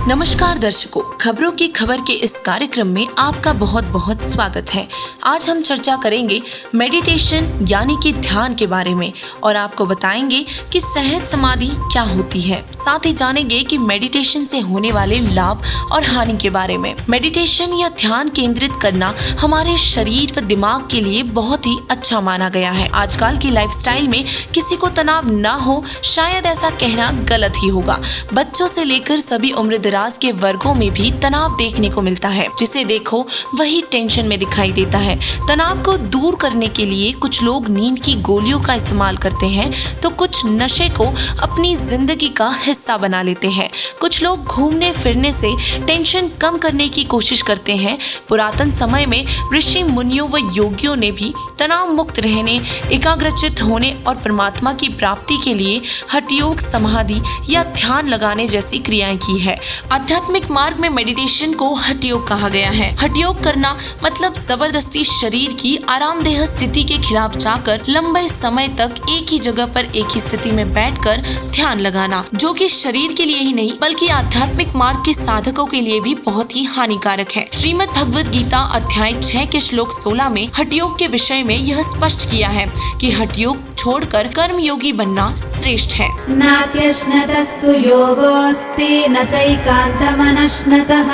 नमस्कार दर्शकों, खबरों की खबर के इस कार्यक्रम में आपका बहुत बहुत स्वागत है। आज हम चर्चा करेंगे मेडिटेशन यानी कि ध्यान के बारे में और आपको बताएंगे कि सहज समाधि क्या होती है। साथ ही जानेंगे कि मेडिटेशन से होने वाले लाभ और हानि के बारे में। मेडिटेशन या ध्यान केंद्रित करना हमारे शरीर व दिमाग के लिए बहुत ही अच्छा माना गया है। आजकल की लाइफस्टाइल में किसी को तनाव ना हो, शायद ऐसा कहना गलत ही होगा। बच्चों से लेकर सभी उम्र दराज के वर्गों में भी तनाव देखने को मिलता है। जिसे देखो वही टेंशन में दिखाई देता है। तनाव को दूर करने के लिए कुछ लोग नींद की गोलियों का इस्तेमाल करते हैं, तो कुछ नशे को अपनी जिंदगी का हिस्सा बना लेते हैं। कुछ लोग घूमने फिरने से टेंशन कम करने की कोशिश करते हैं। पुरातन समय में ऋषि मुनियों व योगियों ने भी तनाव मुक्त रहने, एकाग्रचित्त होने और परमात्मा की प्राप्ति के लिए हठयोग, समाधि या ध्यान लगाने जैसी क्रियाएं की है। आध्यात्मिक मार्ग में मेडिटेशन को हठयोग कहा गया है। हठयोग करना मतलब जबरदस्ती शरीर की आरामदेह स्थिति के खिलाफ जाकर लंबे समय तक एक ही जगह पर एक ही स्थिति में बैठकर ध्यान लगाना, जो कि शरीर के लिए ही नहीं बल्कि आध्यात्मिक मार्ग के साधकों के लिए भी बहुत ही हानिकारक है। श्रीमद् भगवद गीता अध्याय 6 के श्लोक 16 में हठयोग के विषय में यह स्पष्ट किया है कि हठयोग छोड़कर कर्म योगी बनना श्रेष्ठ है। नात्यश्नतस्तु योगोऽस्ति न चैकान्तमनश्नतः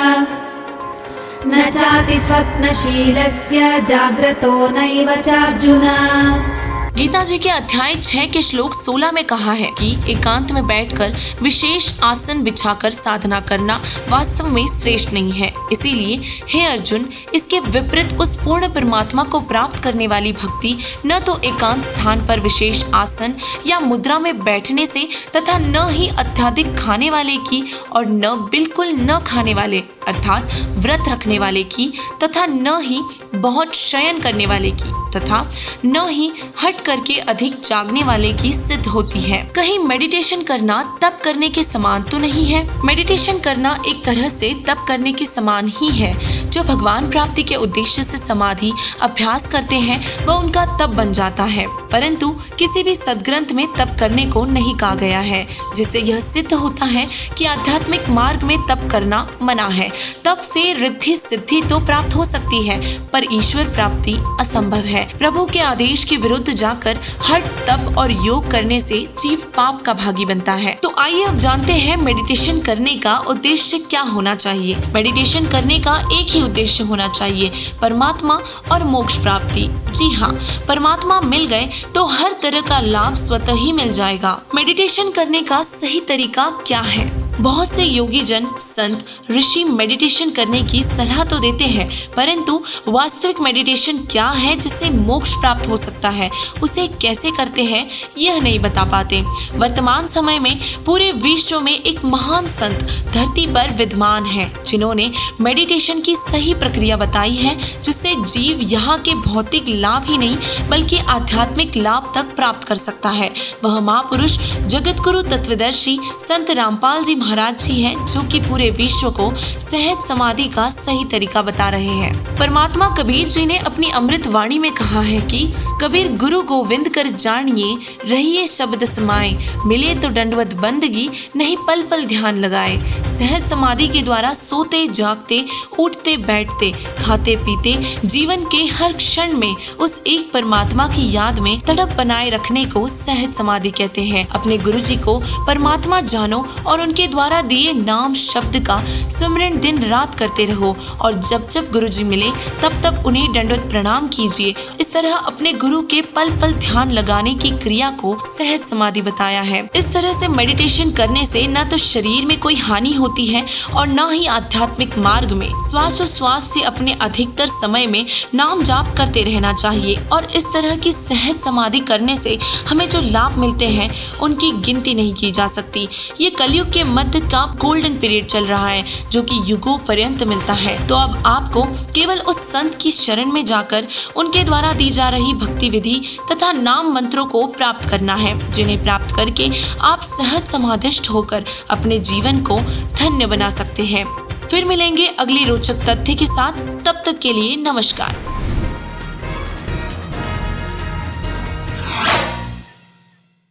न चाति स्वप्नशीलस्य जाग्रतो नैव चार्जुन। गीता जी के अध्याय 6 के श्लोक 16 में कहा है कि एकांत में बैठकर विशेष आसन बिछाकर साधना करना वास्तव में श्रेष्ठ नहीं है। इसीलिए हे अर्जुन, इसके विपरीत उस पूर्ण परमात्मा को प्राप्त करने वाली भक्ति न तो एकांत स्थान पर विशेष आसन या मुद्रा में बैठने से तथा न ही अत्यधिक खाने वाले की और न बिल्कुल न खाने वाले अर्थात व्रत रखने वाले की तथा न ही बहुत शयन करने वाले की तथा न ही हट करके अधिक जागने वाले की सिद्ध होती है। कहीं मेडिटेशन करना तप करने के समान तो नहीं है। मेडिटेशन करना एक तरह से तप करने के समान ही है। जो भगवान प्राप्ति के उद्देश्य से समाधि अभ्यास करते हैं वह उनका तप बन जाता है, परंतु किसी भी सदग्रंथ में तप करने को नहीं कहा गया है, जिससे यह सिद्ध होता है कि आध्यात्मिक मार्ग में तप करना मना है। तप से रिद्धि सिद्धि तो प्राप्त हो सकती है, पर ईश्वर प्राप्ति असंभव है। प्रभु के आदेश के विरुद्ध जाकर हठ, तप और योग करने से जीव पाप का भागी बनता है। तो आइए अब जानते हैं मेडिटेशन करने का उद्देश्य क्या होना चाहिए। मेडिटेशन करने का एक ही उद्देश्य होना चाहिए, परमात्मा और मोक्ष प्राप्ति। जी हाँ, परमात्मा मिल गए तो हर तरह का लाभ स्वतः ही मिल जाएगा। मेडिटेशन करने का सही तरीका क्या है? बहुत से योगी जन, संत, ऋषि मेडिटेशन करने की सलाह तो देते हैं, परंतु वास्तविक मेडिटेशन क्या है जिससे मोक्ष प्राप्त हो सकता है, उसे कैसे करते हैं यह नहीं बता पाते। वर्तमान समय में पूरे विश्व में एक महान संत धरती पर विद्यमान है, जिन्होंने मेडिटेशन की सही प्रक्रिया बताई है, जिससे जीव यहाँ के भौतिक लाभ ही नहीं बल्कि आध्यात्मिक लाभ तक प्राप्त कर सकता है। वह महापुरुष जगत गुरु तत्वदर्शी संत रामपाल जी महाराज जी हैं, जो कि पूरे विश्व को सहज समाधि का सही तरीका बता रहे हैं। परमात्मा कबीर जी ने अपनी अमृत वाणी में कहा है कि कबीर गुरु गोविंद कर जानिए, रहिए शब्द समाए, मिले तो दंडवत बंदगी, नहीं पल पल ध्यान लगाए। सहज समाधि के द्वारा सोते जागते, उठते बैठते, खाते पीते, जीवन के हर क्षण में उस एक परमात्मा की याद में तड़प बनाए रखने को सहज समाधि कहते हैं। अपने गुरु जी को परमात्मा जानो और उनके द्वारा दिए नाम शब्द का स्मरण दिन रात करते रहो और जब जब गुरु जी मिले तब तब उन्हें दंडवत प्रणाम कीजिए। इस तरह अपने गुरु के पल पल ध्यान लगाने की क्रिया को सहज समाधि बताया है। इस तरह से मेडिटेशन करने से न तो शरीर में कोई हानि होती है और न ही आध्यात्मिक मार्ग में। श्वासोश्वास से अपने अधिकतर समय में नाम जाप करते रहना चाहिए और इस तरह की सहज समाधि करने से हमें जो लाभ मिलते हैं उनकी गिनती नहीं की जा सकती। ये कलयुग के मध्य का गोल्डन पीरियड चल रहा है, जो कि युगों पर्यंत मिलता है। तो अब आपको केवल उस संत की शरण में जाकर उनके द्वारा दी जा रही भक्ति विधि तथा नाम मंत्रों को प्राप्त करना है, जिन्हें प्राप्त करके आप सहज समाधिष्ठ होकर अपने जीवन को धन्य बना सकते हैं। फिर मिलेंगे अगली रोचक तथ्य के साथ, तब तक के लिए नमस्कार।